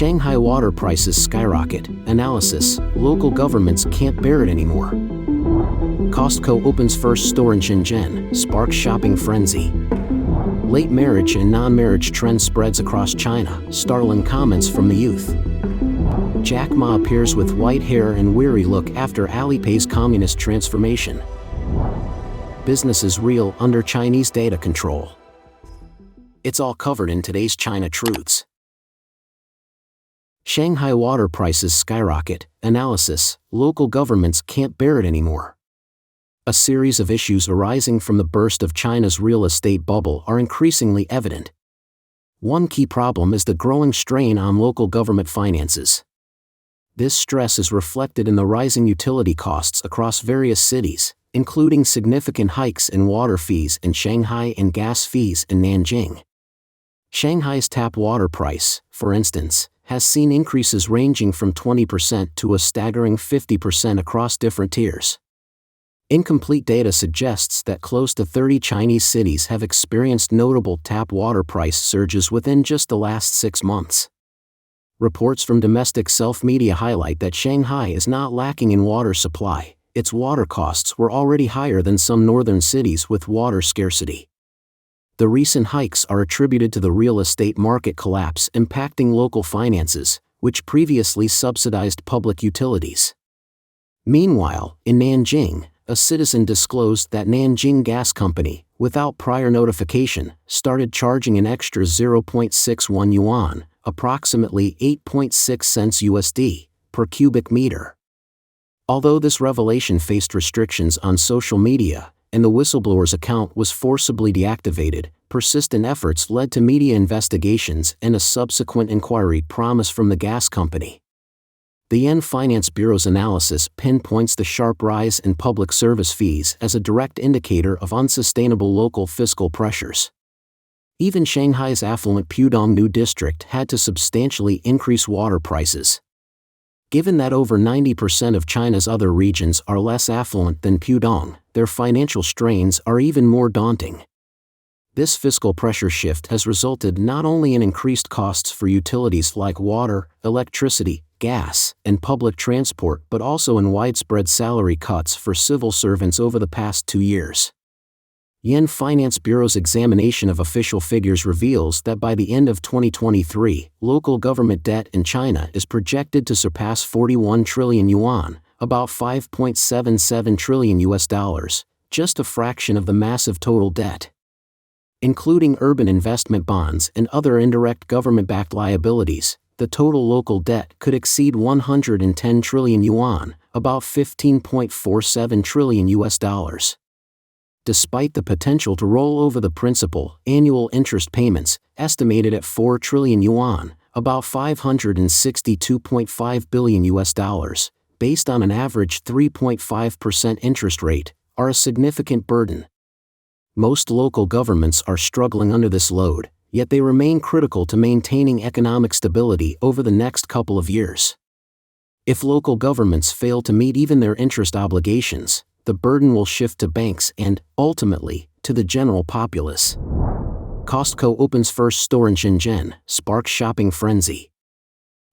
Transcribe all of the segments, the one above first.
Shanghai water prices skyrocket. Analysis: local governments can't bear it anymore. Costco opens first store in Shenzhen, sparks shopping frenzy. Late marriage and non-marriage trend spreads across China. Startling comments from the youth. Jack Ma appears with white hair and weary look after Alipay's communist transformation. Business is real under Chinese data control. It's all covered in today's China Truths. Shanghai water prices skyrocket. Analysis: local governments can't bear it anymore. A series of issues arising from the burst of China's real estate bubble are increasingly evident. One key problem is the growing strain on local government finances. This stress is reflected in the rising utility costs across various cities, including significant hikes in water fees in Shanghai and gas fees in Nanjing. Shanghai's tap water price, for instance, has seen increases ranging from 20% to a staggering 50% across different tiers. Incomplete data suggests that close to 30 Chinese cities have experienced notable tap water price surges within just the last 6 months. Reports from domestic self-media highlight that Shanghai is not lacking in water supply. Its water costs were already higher than some northern cities with water scarcity. The recent hikes are attributed to the real estate market collapse impacting local finances, which previously subsidized public utilities. Meanwhile, in Nanjing, a citizen disclosed that Nanjing Gas Company, without prior notification, started charging an extra 0.61 yuan, approximately 8.6 cents USD, per cubic meter. Although this revelation faced restrictions on social media, and the whistleblower's account was forcibly deactivated, persistent efforts led to media investigations and a subsequent inquiry promise from the gas company. The Yen Finance Bureau's analysis pinpoints the sharp rise in public service fees as a direct indicator of unsustainable local fiscal pressures. Even Shanghai's affluent Pudong district had to substantially increase water prices. Given that over 90% of China's other regions are less affluent than Pudong, their financial strains are even more daunting. This fiscal pressure shift has resulted not only in increased costs for utilities like water, electricity, gas, and public transport but also in widespread salary cuts for civil servants over the past 2 years. Yen Finance Bureau's examination of official figures reveals that by the end of 2023, local government debt in China is projected to surpass 41 trillion yuan, about $5.77 trillion, just a fraction of the massive total debt. Including urban investment bonds and other indirect government-backed liabilities, the total local debt could exceed 110 trillion yuan, about $15.47 trillion. Despite the potential to roll over the principal, annual interest payments, estimated at 4 trillion yuan, about $562.5 billion, based on an average 3.5% interest rate, are a significant burden. Most local governments are struggling under this load, yet they remain critical to maintaining economic stability over the next couple of years. If local governments fail to meet even their interest obligations, the burden will shift to banks and, ultimately, to the general populace. Costco opens first store in Shenzhen, sparks shopping frenzy.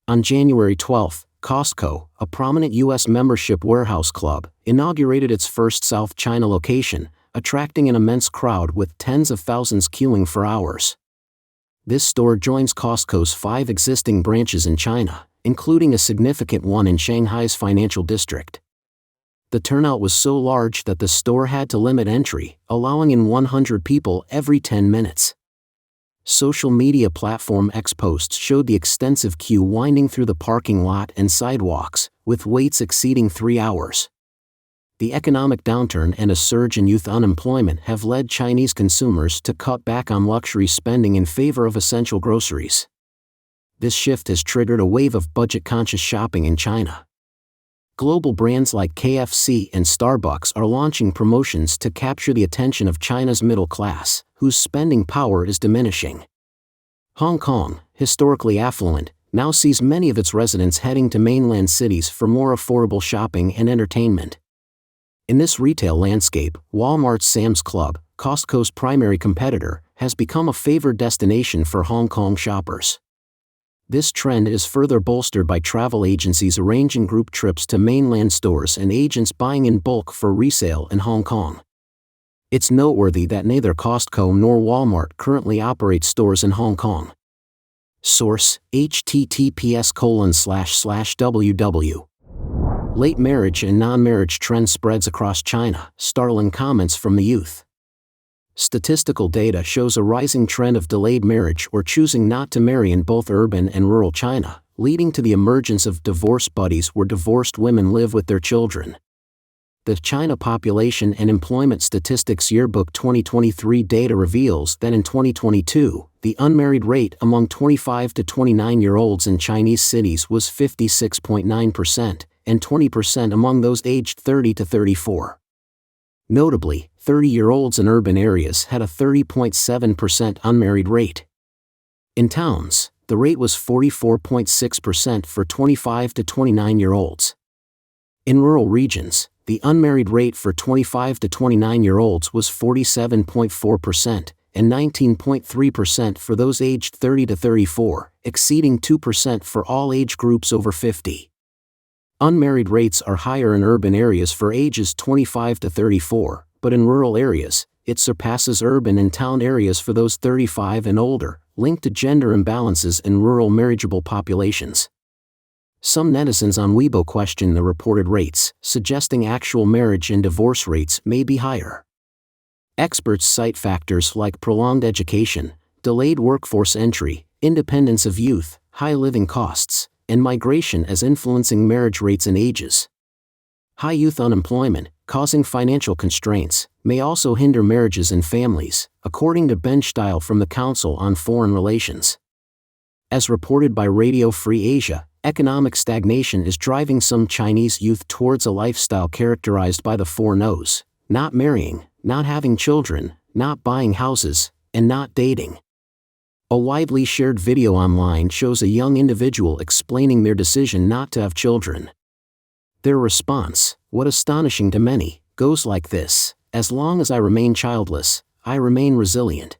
On January 12, Costco, a prominent U.S. membership warehouse club, inaugurated its first South China location, attracting an immense crowd with tens of thousands queuing for hours. This store joins Costco's 5 existing branches in China, including a significant one in Shanghai's financial district. The turnout was so large that the store had to limit entry, allowing in 100 people every 10 minutes. Social media platform X posts showed the extensive queue winding through the parking lot and sidewalks, with waits exceeding 3 hours. The economic downturn and a surge in youth unemployment have led Chinese consumers to cut back on luxury spending in favor of essential groceries. This shift has triggered a wave of budget-conscious shopping in China. Global brands like KFC and Starbucks are launching promotions to capture the attention of China's middle class, whose spending power is diminishing. Hong Kong, historically affluent, now sees many of its residents heading to mainland cities for more affordable shopping and entertainment. In this retail landscape, Walmart's Sam's Club, Costco's primary competitor, has become a favored destination for Hong Kong shoppers. This trend is further bolstered by travel agencies arranging group trips to mainland stores and agents buying in bulk for resale in Hong Kong. It's noteworthy that neither Costco nor Walmart currently operate stores in Hong Kong. Source: https://www. Late marriage and non-marriage trend spreads across China, startling comments from the youth. Statistical data shows a rising trend of delayed marriage or choosing not to marry in both urban and rural China, leading to the emergence of divorce buddies where divorced women live with their children. The China Population and Employment Statistics Yearbook 2023 data reveals that in 2022, the unmarried rate among 25 to 29-year-olds in Chinese cities was 56.9%, and 20% among those aged 30 to 34. Notably, 30-year-olds in urban areas had a 30.7% unmarried rate. In towns, the rate was 44.6% for 25 to 29-year-olds. In rural regions, the unmarried rate for 25 to 29-year-olds was 47.4%, and 19.3% for those aged 30 to 34, exceeding 2% for all age groups over 50. Unmarried rates are higher in urban areas for ages 25 to 34, but in rural areas, it surpasses urban and town areas for those 35 and older, linked to gender imbalances in rural marriageable populations. Some netizens on Weibo question the reported rates, suggesting actual marriage and divorce rates may be higher. Experts cite factors like prolonged education, delayed workforce entry, independence of youth, high living costs, and migration as influencing marriage rates and ages. High youth unemployment, causing financial constraints, may also hinder marriages and families, according to Ben Steil from the Council on Foreign Relations. As reported by Radio Free Asia, economic stagnation is driving some Chinese youth towards a lifestyle characterized by the 4 no's: not marrying, not having children, not buying houses, and not dating. A widely shared video online shows a young individual explaining their decision not to have children. Their response, what astonishing to many, goes like this: as long as I remain childless, I remain resilient.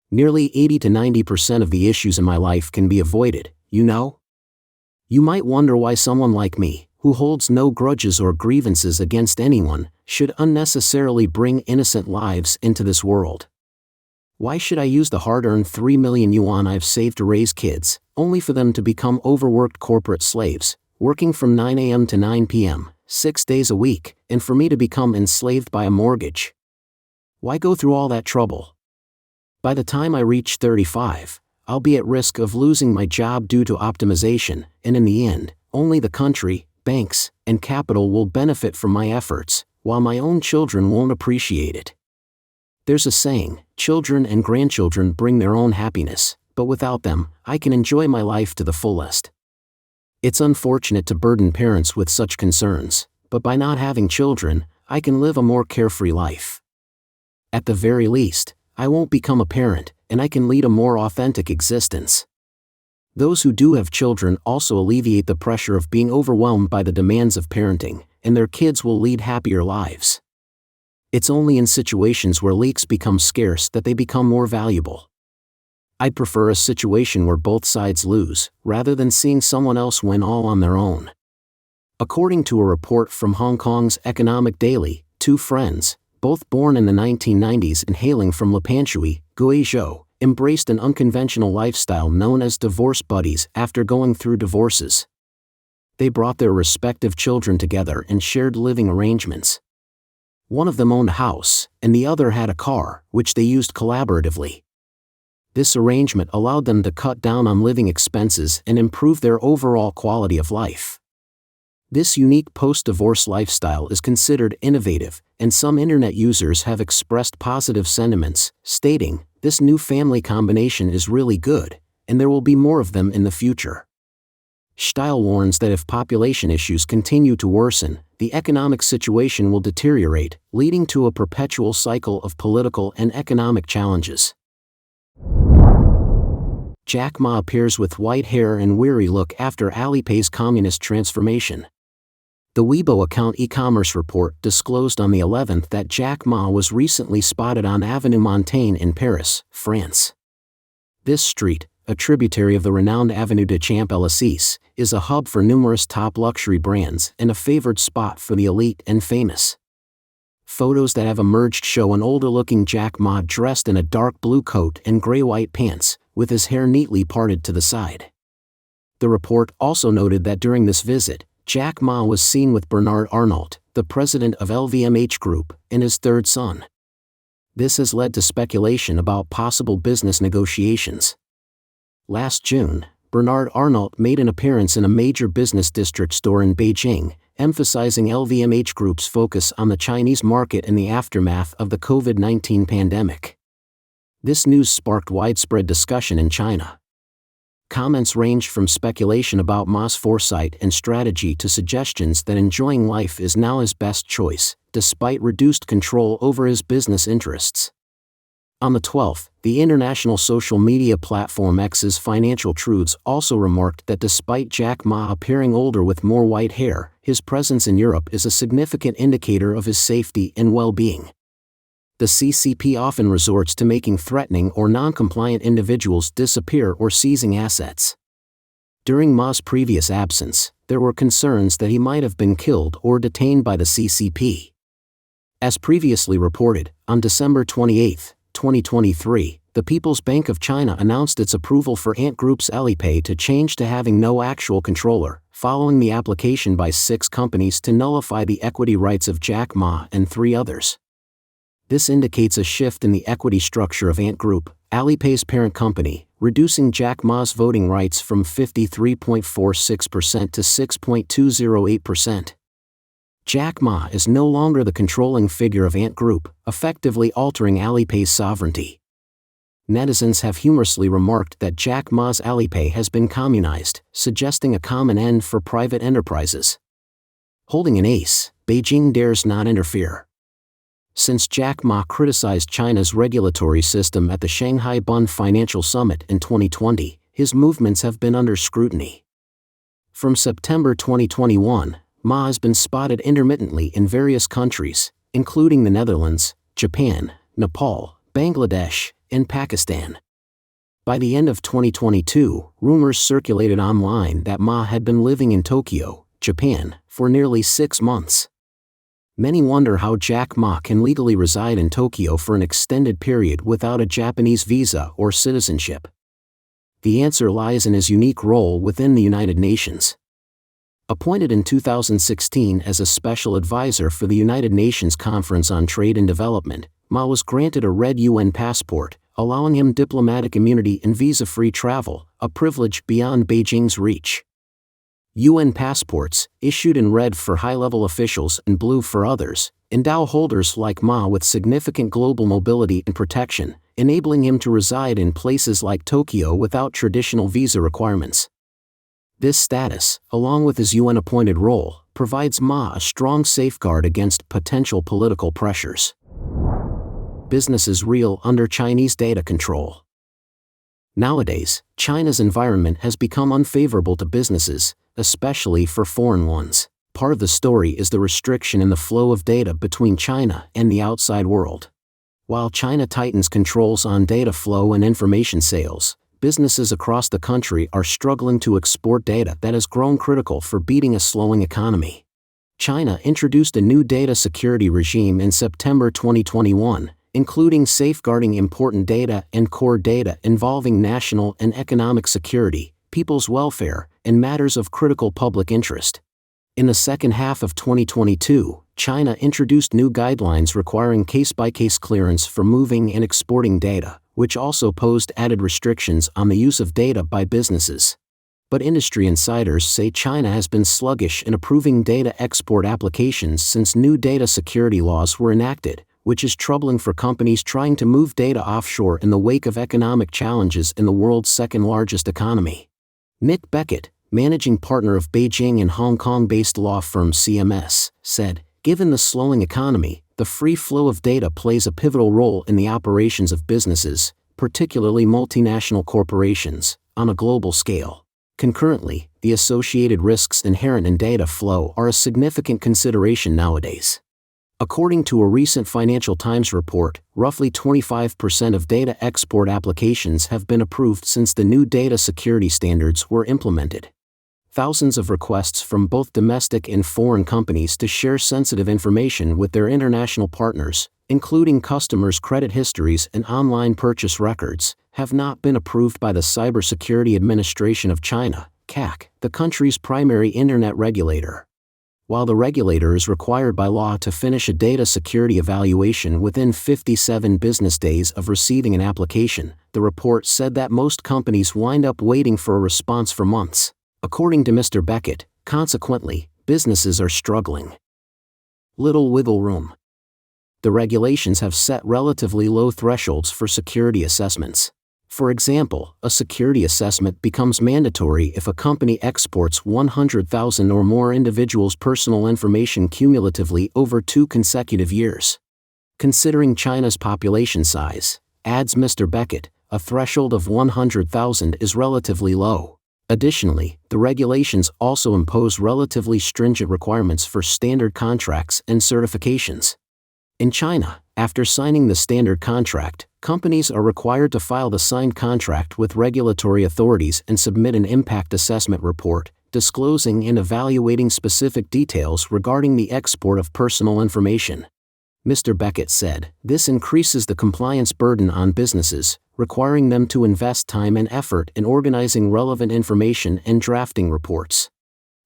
Nearly 80 to 90% of the issues in my life can be avoided, you know? You might wonder why someone like me, who holds no grudges or grievances against anyone, should unnecessarily bring innocent lives into this world. Why should I use the hard-earned 3 million yuan I've saved to raise kids, only for them to become overworked corporate slaves, working from 9 a.m. to 9 p.m., 6 days a week, and for me to become enslaved by a mortgage? Why go through all that trouble? By the time I reach 35, I'll be at risk of losing my job due to optimization, and in the end, only the country, banks, and capital will benefit from my efforts, while my own children won't appreciate it. There's a saying, children and grandchildren bring their own happiness, but without them, I can enjoy my life to the fullest. It's unfortunate to burden parents with such concerns, but by not having children, I can live a more carefree life. At the very least, I won't become a parent, and I can lead a more authentic existence. Those who do have children also alleviate the pressure of being overwhelmed by the demands of parenting, and their kids will lead happier lives. It's only in situations where leaks become scarce that they become more valuable. I'd prefer a situation where both sides lose, rather than seeing someone else win all on their own. According to a report from Hong Kong's Economic Daily, 2 friends, both born in the 1990s and hailing from Lipanshui, Guizhou, embraced an unconventional lifestyle known as divorce buddies after going through divorces. They brought their respective children together and shared living arrangements. One of them owned a house, and the other had a car, which they used collaboratively. This arrangement allowed them to cut down on living expenses and improve their overall quality of life. This unique post-divorce lifestyle is considered innovative, and some internet users have expressed positive sentiments, stating, "This new family combination is really good, and there will be more of them in the future." Steil warns that if population issues continue to worsen, the economic situation will deteriorate, leading to a perpetual cycle of political and economic challenges. Jack Ma appears with white hair and weary look after Alipay's communist transformation. The Weibo account e-commerce report disclosed on the 11th that Jack Ma was recently spotted on Avenue Montaigne in Paris, France. This street, a tributary of the renowned Avenue des Champs-Élysées, is a hub for numerous top luxury brands and a favored spot for the elite and famous. Photos that have emerged show an older-looking Jack Ma dressed in a dark blue coat and gray-white pants, with his hair neatly parted to the side. The report also noted that during this visit, Jack Ma was seen with Bernard Arnault, the president of LVMH Group, and his third son. This has led to speculation about possible business negotiations. Last June, Bernard Arnault made an appearance in a major business district store in Beijing, emphasizing LVMH Group's focus on the Chinese market in the aftermath of the COVID-19 pandemic. This news sparked widespread discussion in China. Comments ranged from speculation about Ma's foresight and strategy to suggestions that enjoying life is now his best choice, despite reduced control over his business interests. On the 12th, the international social media platform X's Financial Truths also remarked that despite Jack Ma appearing older with more white hair, his presence in Europe is a significant indicator of his safety and well-being. The CCP often resorts to making threatening or non-compliant individuals disappear or seizing assets. During Ma's previous absence, there were concerns that he might have been killed or detained by the CCP. As previously reported, on December 28, 2023, the People's Bank of China announced its approval for Ant Group's Alipay to change to having no actual controller, following the application by 6 companies to nullify the equity rights of Jack Ma and 3 others. This indicates a shift in the equity structure of Ant Group, Alipay's parent company, reducing Jack Ma's voting rights from 53.46% to 6.208%. Jack Ma is no longer the controlling figure of Ant Group, effectively altering Alipay's sovereignty. Netizens have humorously remarked that Jack Ma's Alipay has been communized, suggesting a common end for private enterprises. Holding an ace, Beijing dares not interfere. Since Jack Ma criticized China's regulatory system at the Shanghai Bund Financial Summit in 2020, his movements have been under scrutiny. From September 2021, Ma has been spotted intermittently in various countries, including the Netherlands, Japan, Nepal, Bangladesh, and Pakistan. By the end of 2022, rumors circulated online that Ma had been living in Tokyo, Japan, for nearly 6 months. Many wonder how Jack Ma can legally reside in Tokyo for an extended period without a Japanese visa or citizenship. The answer lies in his unique role within the United Nations. Appointed in 2016 as a special advisor for the United Nations Conference on Trade and Development, Ma was granted a red UN passport, allowing him diplomatic immunity and visa-free travel, a privilege beyond Beijing's reach. UN passports, issued in red for high-level officials and blue for others, endow holders like Ma with significant global mobility and protection, enabling him to reside in places like Tokyo without traditional visa requirements. This status, along with his UN-appointed role, provides Ma a strong safeguard against potential political pressures. Businesses reel under Chinese data control. Nowadays, China's environment has become unfavorable to businesses, especially for foreign ones. Part of the story is the restriction in the flow of data between China and the outside world. While China tightens controls on data flow and information sales, businesses across the country are struggling to export data that has grown critical for beating a slowing economy. China introduced a new data security regime in September 2021, including safeguarding important data and core data involving national and economic security, people's welfare, and matters of critical public interest. In the second half of 2022, China introduced new guidelines requiring case-by-case clearance for moving and exporting data, which also posed added restrictions on the use of data by businesses. But industry insiders say China has been sluggish in approving data export applications since new data security laws were enacted, which is troubling for companies trying to move data offshore in the wake of economic challenges in the world's second-largest economy. Nick Beckett, managing partner of Beijing and Hong Kong-based law firm CMS, said, "Given the slowing economy, the free flow of data plays a pivotal role in the operations of businesses, particularly multinational corporations, on a global scale. Concurrently, the associated risks inherent in data flow are a significant consideration nowadays." According to a recent Financial Times report, roughly 25% of data export applications have been approved since the new data security standards were implemented. Thousands of requests from both domestic and foreign companies to share sensitive information with their international partners, including customers' credit histories and online purchase records, have not been approved by the Cybersecurity Administration of China, CAC, the country's primary internet regulator. While the regulator is required by law to finish a data security evaluation within 57 business days of receiving an application, the report said that most companies wind up waiting for a response for months. According to Mr. Beckett, consequently, businesses are struggling. Little wiggle room. The regulations have set relatively low thresholds for security assessments. For example, a security assessment becomes mandatory if a company exports 100,000 or more individuals' personal information cumulatively over 2 consecutive years. Considering China's population size, adds Mr. Beckett, a threshold of 100,000 is relatively low. Additionally, the regulations also impose relatively stringent requirements for standard contracts and certifications. In China, after signing the standard contract, companies are required to file the signed contract with regulatory authorities and submit an impact assessment report, disclosing and evaluating specific details regarding the export of personal information. Mr. Beckett said, this increases the compliance burden on businesses, requiring them to invest time and effort in organizing relevant information and drafting reports.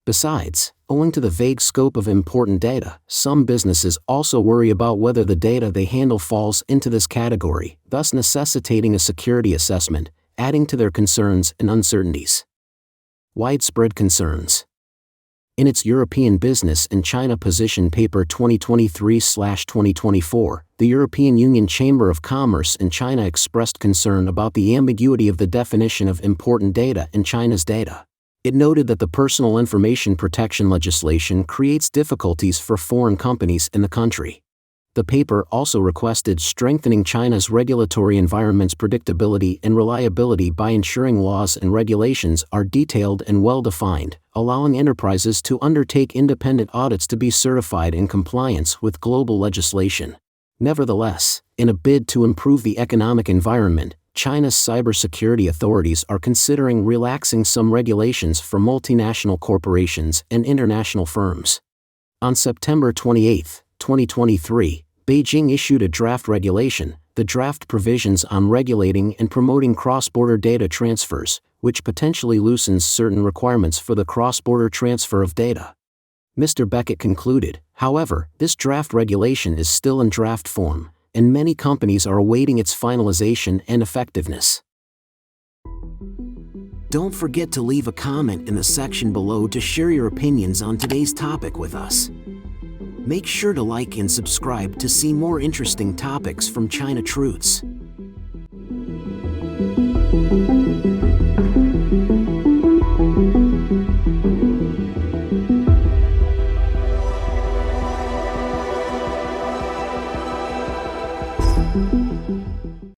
Besides, owing to the vague scope of important data, some businesses also worry about whether the data they handle falls into this category, thus necessitating a security assessment, adding to their concerns and uncertainties. Widespread concerns. In its European Business and China Position Paper 2023/2024, the European Union Chamber of Commerce in China expressed concern about the ambiguity of the definition of important data in China's data. It noted that the personal information protection legislation creates difficulties for foreign companies in the country. The paper also requested strengthening China's regulatory environment's predictability and reliability by ensuring laws and regulations are detailed and well-defined, allowing enterprises to undertake independent audits to be certified in compliance with global legislation. Nevertheless, in a bid to improve the economic environment, China's cybersecurity authorities are considering relaxing some regulations for multinational corporations and international firms. On September 28, 2023, Beijing issued a draft regulation, the Draft Provisions on Regulating and Promoting Cross-Border Data Transfers, which potentially loosens certain requirements for the cross-border transfer of data. Mr. Beckett concluded, however, this draft regulation is still in draft form, and many companies are awaiting its finalization and effectiveness. Don't forget to leave a comment in the section below to share your opinions on today's topic with us. Make sure to like and subscribe to see more interesting topics from China Truths.